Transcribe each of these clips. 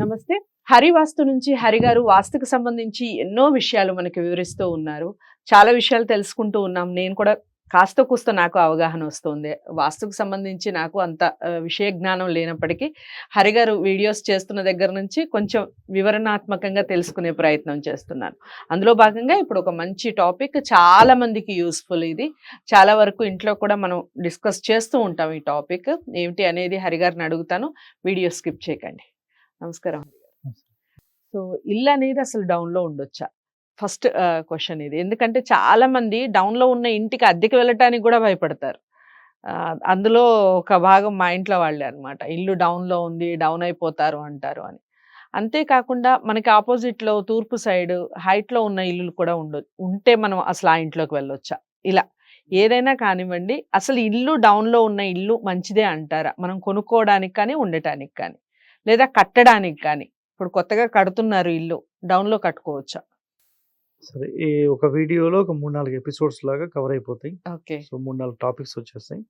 నమస్తే. హరి వాస్తు నుంచి హరి గారు వాస్తుకు సంబంధించి ఎన్నో విషయాలు మనకి వివరిస్తూ ఉన్నారు. చాలా విషయాలు తెలుసుకుంటూ ఉన్నాం. నేను కూడా కాస్తో కూస్తో నాకు అవగాహన వస్తుంది. వాస్తుకు సంబంధించి నాకు అంత విషయ జ్ఞానం లేనప్పటికీ హరి గారు వీడియోస్ చేస్తున్న దగ్గర నుంచి కొంచెం వివరణాత్మకంగా తెలుసుకునే ప్రయత్నం చేస్తున్నాను. అందులో భాగంగా ఇప్పుడు ఒక మంచి టాపిక్, చాలా మందికి యూస్ఫుల్ ఇది. చాలా వరకు ఇంట్లో కూడా మనం డిస్కస్ చేస్తూ ఉంటాం ఈ టాపిక్. ఏమిటి అనేది హరి గారిని అడుగుతాను. వీడియో స్కిప్ చేయకండి. నమస్కారం. సో ఇల్లు అనేది అసలు డౌన్లో ఉండొచ్చా? ఫస్ట్ క్వశ్చన్ ఇది. ఎందుకంటే చాలా మంది డౌన్లో ఉన్న ఇంటికి అద్దెకి వెళ్ళటానికి కూడా భయపడతారు. అందులో ఒక భాగం మా ఇంట్లో వాళ్ళే అనమాట. ఇల్లు డౌన్లో ఉంది, డౌన్ అయిపోతారు అంటారు అని. అంతేకాకుండా మనకి ఆపోజిట్లో తూర్పు సైడ్ హైట్లో ఉన్న ఇల్లులు కూడా ఉంటే మనం అసలు ఆ ఇంట్లోకి వెళ్ళొచ్చా? ఇలా ఏదైనా కానివ్వండి, అసలు ఇల్లు డౌన్లో ఉన్న ఇల్లు మంచిదే అంటారా? మనం కొనుక్కోవడానికి కానీ, ఉండటానికి కానీ, లేదా కట్టడానికి కానీ. ఇప్పుడు కొత్తగా కడుతున్నారు ఇల్లు, డౌన్లో కట్టుకోవచ్చా? సరే, ఈ ఒక వీడియోలో ఒక 3-4 ఎపిసోడ్స్ లాగా కవర్ అయిపోతాయి. ఓకే. సో 3-4 టాపిక్స్ వచ్చేస్తాయి.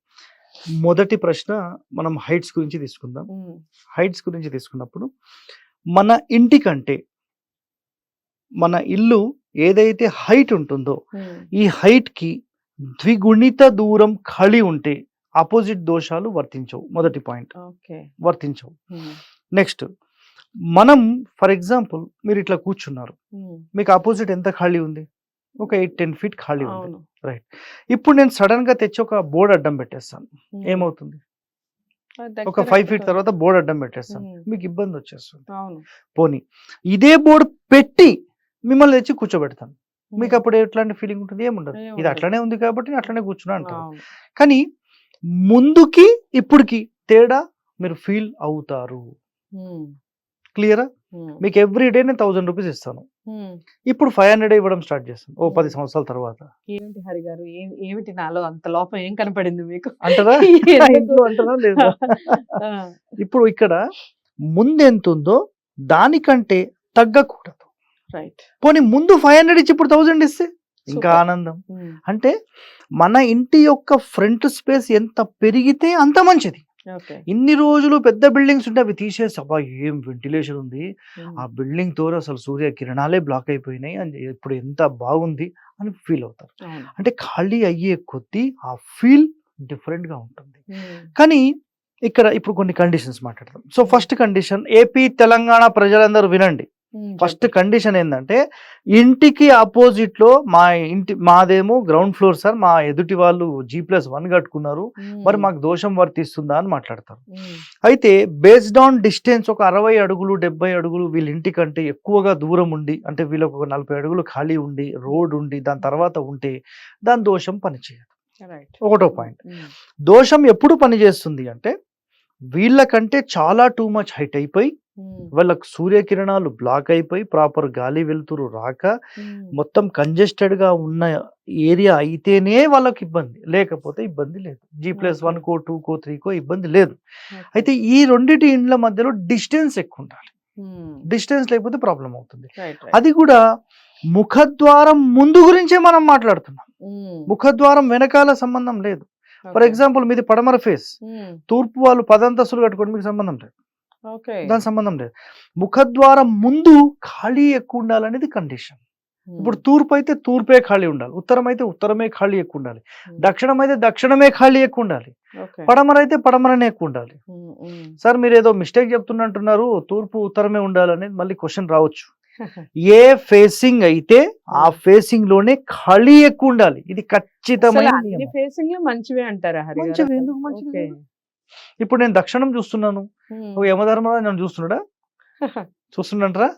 మొదటి ప్రశ్న మనం హైట్స్ గురించి తీసుకుందాం. హైట్స్ గురించి తీసుకున్నప్పుడు మన ఇంటి కంటే మన ఇల్లు ఏదైతే హైట్ ఉంటుందో ఈ హైట్ కి ద్విగుణిత దూరం ఖాళీ ఉంటే ఆపోజిట్ దోషాలు వర్తించవు. మొదటి పాయింట్, వర్తించవు. నెక్స్ట్, మనం ఫర్ ఎగ్జాంపుల్ మీరు ఇట్లా కూర్చున్నారు, మీకు ఆపోజిట్ ఎంత ఖాళీ ఉంది? ఒక 8-10 ఫీట్ ఖాళీ ఉంది, రైట్? ఇప్పుడు నేను సడన్ గా తెచ్చి ఒక బోర్డు అడ్డం పెట్టేస్తాను, ఏమవుతుంది? ఒక 5 ఫీట్ తర్వాత బోర్డు అడ్డం పెట్టేస్తాను, మీకు ఇబ్బంది వచ్చేస్తుంది. పోనీ ఇదే బోర్డు పెట్టి మిమ్మల్ని తెచ్చి కూర్చోబెడతాను, మీకు అప్పుడు ఎట్లాంటి ఫీలింగ్ ఉంటుంది? ఏముండదు. ఇది అట్లనే ఉంది కాబట్టి అట్లనే కూర్చున్నా అంటారు. కానీ ముందుకి ఇప్పటికి తేడా మీరు ఫీల్ అవుతారు. క్లియరా? మీకు ఎవ్రీ డే నేను 1000 రూపీస్ ఇస్తాను, ఇప్పుడు 500 ఇవ్వడం స్టార్ట్ చేస్తాను ఓ 10 సంవత్సరాల తర్వాత. ఏమిటి హరి గారు, ఏమిటి నాలో అంత లోపం ఏం కనపడింది మీకు అంటారా? ఇంట్లో అంటారా? లేదు. ఇప్పుడు ఇక్కడ ముందు ఎంత ఉందో దానికంటే తగ్గకూడదు, రైట్? పోనీ ముందు 500 ఇచ్చి ఇప్పుడు 1000 ఇస్తే ఇంకా ఆనందం. అంటే మన ఇంటి యొక్క ఫ్రంట్ స్పేస్ ఎంత పెరిగితే అంత మంచిది. ఇన్ని రోజులు పెద్ద బిల్డింగ్స్ ఉంటే అవి తీసేసి, అబ్బా ఏం వెంటిలేషన్ ఉంది, ఆ బిల్డింగ్ తో అసలు సూర్య కిరణాలే బ్లాక్ అయిపోయినాయి అని ఇప్పుడు ఎంత బాగుంది అని ఫీల్ అవుతారు. అంటే ఖాళీ అయ్యే కొద్దీ ఆ ఫీల్ డిఫరెంట్ గా ఉంటుంది. కానీ ఇక్కడ ఇప్పుడు కొన్ని కండిషన్స్ మాట్లాడతాం. So first condition, AP Telangana ప్రజలందరూ వినండి. ఫస్ట్ కండిషన్ ఏంటంటే, ఇంటికి ఆపోజిట్ లో మాదేమో గ్రౌండ్ ఫ్లోర్ సార్, మా ఎదుటి వాళ్ళు G+1 కట్టుకున్నారు, మరి మాకు దోషం వర్తిస్తుందా అని మాట్లాడతారు. అయితే బేస్డ్ ఆన్ డిస్టెన్స్ ఒక 60 అడుగులు 70 అడుగులు వీళ్ళ ఇంటికంటే ఎక్కువగా దూరం ఉండి, అంటే వీళ్ళకి ఒక 40 అడుగులు ఖాళీ ఉండి రోడ్ ఉండి దాని తర్వాత ఉంటే దాని దోషం పనిచేయదు. ఒకటో పాయింట్. దోషం ఎప్పుడు పనిచేస్తుంది అంటే, వీళ్ళకంటే చాలా టూ మచ్ హైట్ అయిపోయి వాళ్ళకు సూర్యకిరణాలు బ్లాక్ అయిపోయి ప్రాపర్ గాలి వెలుతురు రాక మొత్తం కంజెస్టెడ్ గా ఉన్న ఏరియా అయితేనే వాళ్ళకి ఇబ్బంది, లేకపోతే ఇబ్బంది లేదు. G+1 కో 2 కో 3 కో ఇబ్బంది లేదు. అయితే ఈ రెండింటి ఇండ్ల మధ్యలో డిస్టెన్స్ ఎక్కువ ఉండాలి. డిస్టెన్స్ లేకపోతే ప్రాబ్లం అవుతుంది. అది కూడా ముఖద్వారం ముందు గురించే మనం మాట్లాడుతున్నాం, ముఖద్వారం వెనకాల సంబంధం లేదు. ఫర్ ఎగ్జాంపుల్ మీది పడమర ఫేస్, తూర్పు వాళ్ళు 10 అంతస్తులు కట్టుకోండి, మీకు సంబంధం లేదు, దాని సంబంధం లేదు. ముఖద్వారం ముందు ఖాళీ ఎక్కువ ఉండాలనేది కండిషన్. ఇప్పుడు తూర్పు అయితే తూర్పే ఖాళీ ఉండాలి, ఉత్తరం అయితే ఉత్తరమే ఖాళీ ఎక్కువ ఉండాలి, దక్షిణం అయితే దక్షిణమే ఖాళీ ఎక్కువ ఉండాలి, పడమర అయితే పడమరనే ఎక్కువ ఉండాలి. సార్ మీరు ఏదో మిస్టేక్ చెప్తున్నట్టున్నారు, తూర్పు ఉత్తరమే ఉండాలనేది మళ్ళీ క్వశ్చన్ రావచ్చు. ఏ ఫేసింగ్ అయితే ఆ ఫేసింగ్ లోనే ఖాళీ ఎక్కువ ఉండాలి, ఇది ఖచ్చితమైన మంచివే అంటారా? మంచివి ఎందుకు మంచిది? ఇప్పుడు నేను దక్షిణం చూస్తున్నాను, యమధర్మరాజు నన్ను చూస్తున్నాడా? చూస్తుండంటారా?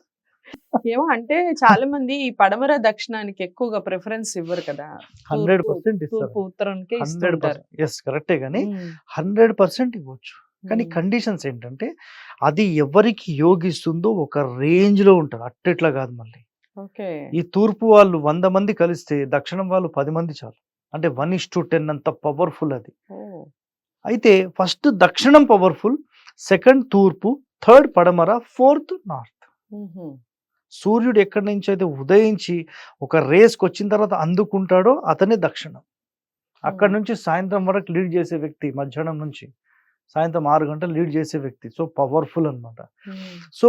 ఏమో, అంటే చాలా మంది ఈ పడమర దక్షిణానికి ఎక్కువగా ప్రిఫరెన్స్ ఇవ్వరు కదా. 100% తూర్పు ఉత్తరానికి 100%. ఎస్ కరెక్టే, కానీ 100% ఇవ్వచ్చు. కానీ కండిషన్స్ ఏంటంటే, అది ఎవరికి యోగిస్తుందో ఒక రేంజ్ లో ఉంటారు, అట్టెట్లా కాదు. మళ్ళీ ఈ తూర్పు వాళ్ళు 100 మంది కలిస్తే దక్షిణం వాళ్ళు 10 మంది చాలు, అంటే 1:10 అంత పవర్ఫుల్ అది. అయితే ఫస్ట్ దక్షిణం పవర్ఫుల్, సెకండ్ తూర్పు, థర్డ్ పడమర, ఫోర్త్ నార్త్. సూర్యుడు ఎక్కడి నుంచి అయితే ఉదయించి ఒక రేస్కి వచ్చిన తర్వాత అందుకుంటాడో అతనే దక్షిణం. అక్కడి నుంచి సాయంత్రం వరకు లీడ్ చేసే వ్యక్తి, మధ్యాహ్నం నుంచి సాయంత్రం 6 గంటలు లీడ్ చేసే వ్యక్తి. సో పవర్ఫుల్ అనమాట. సో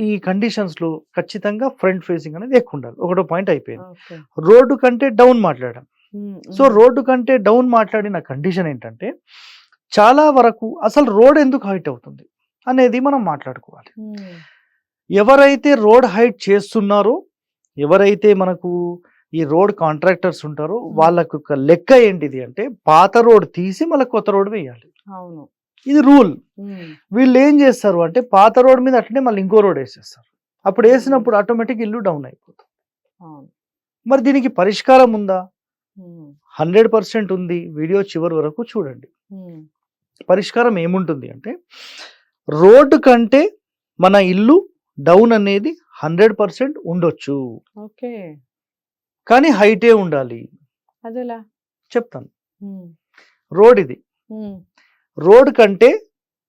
ఈ కండిషన్స్ లో ఖచ్చితంగా ఫ్రంట్ ఫేసింగ్ అనేది ఎక్కువ ఉండాలి. ఒకటో పాయింట్ అయిపోయింది. ఓకే. రోడ్డు కంటే డౌన్ మాట్లాడాం. సో రోడ్డు కంటే డౌన్ మాట్లాడిన కండిషన్ ఏంటంటే చాలా వరకు అసలు రోడ్ ఎందుకు హైట్ అవుతుంది అనేది మనం మాట్లాడుకోవాలి. ఎవరైతే రోడ్ హైట్ చేస్తున్నారో, ఎవరైతే మనకు ఈ రోడ్ కాంట్రాక్టర్స్ ఉంటారో వాళ్ళకు ఒక లెక్క ఏంటిది అంటే పాత రోడ్ తీసి మళ్ళీ కొత్త రోడ్ వేయాలి. అవును. ఇది రూల్. వీళ్ళు ఏం చేస్తారు అంటే పాత రోడ్ మీద అట్లనే మళ్ళీ ఇంకో రోడ్ వేసేస్తారు. అప్పుడు వేసినప్పుడు ఆటోమేటిక్ ఇల్లు డౌన్ అయిపోతుంది. మరి దీనికి పరిష్కారం ఉందా? 100% ఉంది. వీడియో చివరి వరకు చూడండి. పరిష్కారం ఏముంటుంది అంటే రోడ్డు కంటే మన ఇల్లు డౌన్ అనేది 100% ఉండొచ్చు. ఓకే. కానీ హైటే ఉండాలి. అదేలా చెప్తాను. రోడ్ ఇది. రోడ్ కంటే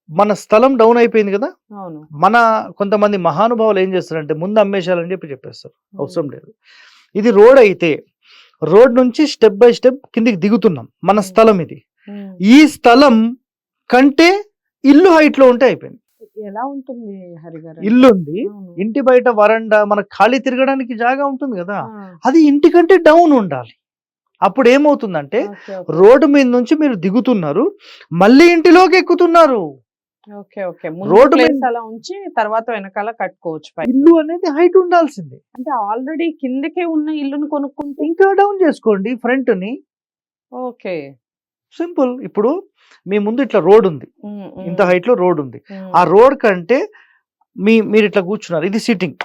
మన స్థలం డౌన్ అయిపోయింది కదా. అవును. మన కొంతమంది మహానుభావులు ఏం చేస్తారంటే ముందు అమ్మేశాలని చెప్పేస్తారు. అవసరం లేదు. ఇది రోడ్ అయితే రోడ్ నుంచి స్టెప్ బై స్టెప్ కిందికి దిగుతున్నాం. మన స్థలం ఇది. ఈ స్థలం కంటే ఇల్లు హైట్ లో ఉంటే అయిపోయింది. ఎలా ఉంటుంది హరిగారు? ఇల్లు ఉంది, ఇంటి బయట వరండా మనకు ఖాళీ తిరగడానికి జాగా ఉంటుంది కదా, అది ఇంటి కంటే డౌన్ ఉండాలి. అప్పుడు ఏమవుతుందంటే రోడ్డు మీద నుంచి మీరు దిగుతున్నారు, మళ్ళీ ఇంటిలోకి ఎక్కుతున్నారు. రోడ్డు అలా ఉంచి తర్వాత వెనకాల కట్టుకోవచ్చు. ఇల్లు అనేది హైట్ ఉండాల్సిందే. అంటే ఆల్రెడీ కిందకే ఉన్న ఇల్లును కొనుక్కుంటే ఇంకా డౌన్ చేసుకోండి ఫ్రంట్ ని. Okay, simple. ఇప్పుడు మీ ముందు ఇట్లా రోడ్ ఉంది, ఇంత హైట్ లో రోడ్ ఉంది. ఆ రోడ్ కంటే మీరు ఇట్లా కూర్చున్నారు, ఇది సిట్టింగ్,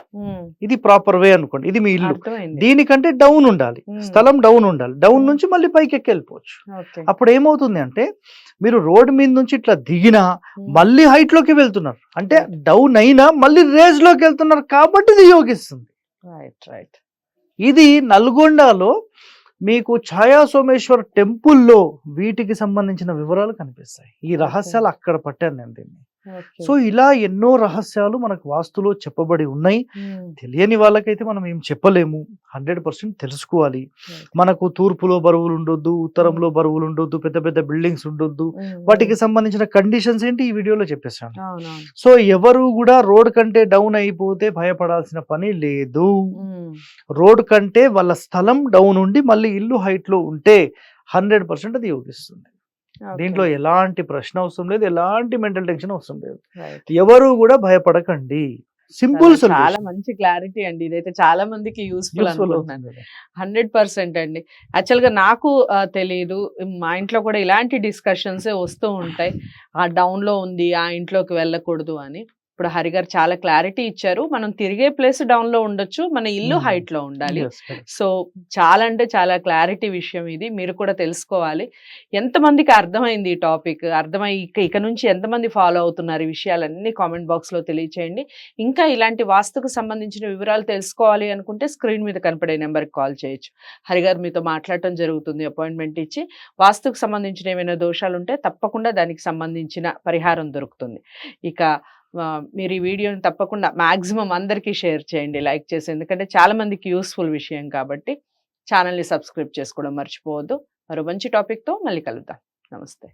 ఇది ప్రాపర్ వే అనుకోండి, ఇది మీ ఇల్లు. దీనికంటే డౌన్ ఉండాలి, స్థలం డౌన్ ఉండాలి. డౌన్ నుంచి మళ్ళీ పైకి ఎక్కి వెళ్ళిపోవచ్చు. అప్పుడు ఏమవుతుంది అంటే మీరు రోడ్ మీద నుంచి ఇట్లా దిగినా మళ్ళీ హైట్ లోకి వెళ్తున్నారు, అంటే డౌన్ అయినా మళ్ళీ రేజ్ లోకి వెళ్తున్నారు, కాబట్టి ఇది యోగిస్తుంది. ఇది నల్గొండలో మీకు ఛాయా సోమేశ్వర్ టెంపుల్లో వీటికి సంబంధించిన వివరాలు కనిపిస్తాయి. ఈ రహస్యాలు అక్కడ పట్టాను నేను దీన్ని. సో ఇలా ఎన్నో రహస్యాలు మనకు వాస్తులో చెప్పబడి ఉన్నాయి. తెలియని వాళ్ళకైతే మనం ఏం చెప్పలేము. 100% తెలుసుకోవాలి. మనకు తూర్పులో బరువులు ఉండొద్దు, ఉత్తరంలో బరువులు ఉండొద్దు, పెద్ద పెద్ద బిల్డింగ్స్ ఉండొద్దు. వాటికి సంబంధించిన కండిషన్స్ ఏంటి ఈ వీడియోలో చెప్పేసాను. సో ఎవరు కూడా రోడ్ కంటే డౌన్ అయిపోతే భయపడాల్సిన పని లేదు. రోడ్ కంటే వాళ్ళ స్థలం డౌన్ ఉండి మళ్ళీ ఇల్లు హైట్ లో ఉంటే 100% అది యోగిస్తుంది. దీంట్లో ఎలాంటి ప్రశ్న అవసరం లేదు, ఎలాంటి మెంటల్ టెన్షన్ అవసరం లేదు. ఎవరు కూడా భయపడకండి. సింపుల్. చాలా మంచి క్లారిటీ అండి. ఇదైతే చాలా మందికి యూస్ఫుల్ అనుకుంటున్నాను. 100% అండి. యాక్చువల్ గా నాకు తెలియదు, మా ఇంట్లో కూడా ఇలాంటి డిస్కషన్స్ వస్తూ ఉంటాయి. ఆ డౌన్ లో ఉంది, ఆ ఇంట్లోకి వెళ్ళకూడదు అని. ఇప్పుడు హరిగారు చాలా క్లారిటీ ఇచ్చారు. మనం తిరిగే ప్లేస్ డౌన్ లో ఉండొచ్చు, మన ఇల్లు హైట్ లో ఉండాలి. సో చాలా అంటే చాలా క్లారిటీ విషయం ఇది. మీరు కూడా తెలుసుకోవాలి. ఎంతమందికి అర్థమైంది ఈ టాపిక్, అర్థమై ఇక నుంచి ఎంతమంది ఫాలో అవుతున్నారు ఈ విషయాలన్నీ కామెంట్ బాక్స్ లో తెలియచేయండి. ఇంకా ఇలాంటి వాస్తుకు సంబంధించిన వివరాలు తెలుసుకోవాలి అనుకుంటే స్క్రీన్ మీద కనపడే నెంబర్కి కాల్ చేయొచ్చు. హరిగారు మీతో మాట్లాడటం జరుగుతుంది. అపాయింట్మెంట్ ఇచ్చి వాస్తుకు సంబంధించిన ఏమైనా దోషాలు ఉంటే తప్పకుండా దానికి సంబంధించిన పరిహారం దొరుకుతుంది. ఇక మీరు ఈ వీడియోని తప్పకుండా మ్యాక్సిమం అందరికీ షేర్ చేయండి, లైక్ చేసి, ఎందుకంటే చాలా మందికి యూస్ఫుల్ విషయం కాబట్టి. ఛానల్ని సబ్స్క్రైబ్ చేసుకోవడం మర్చిపోవద్దు. మరో మంచి టాపిక్తో మళ్ళీ కలుద్దాం. నమస్తే.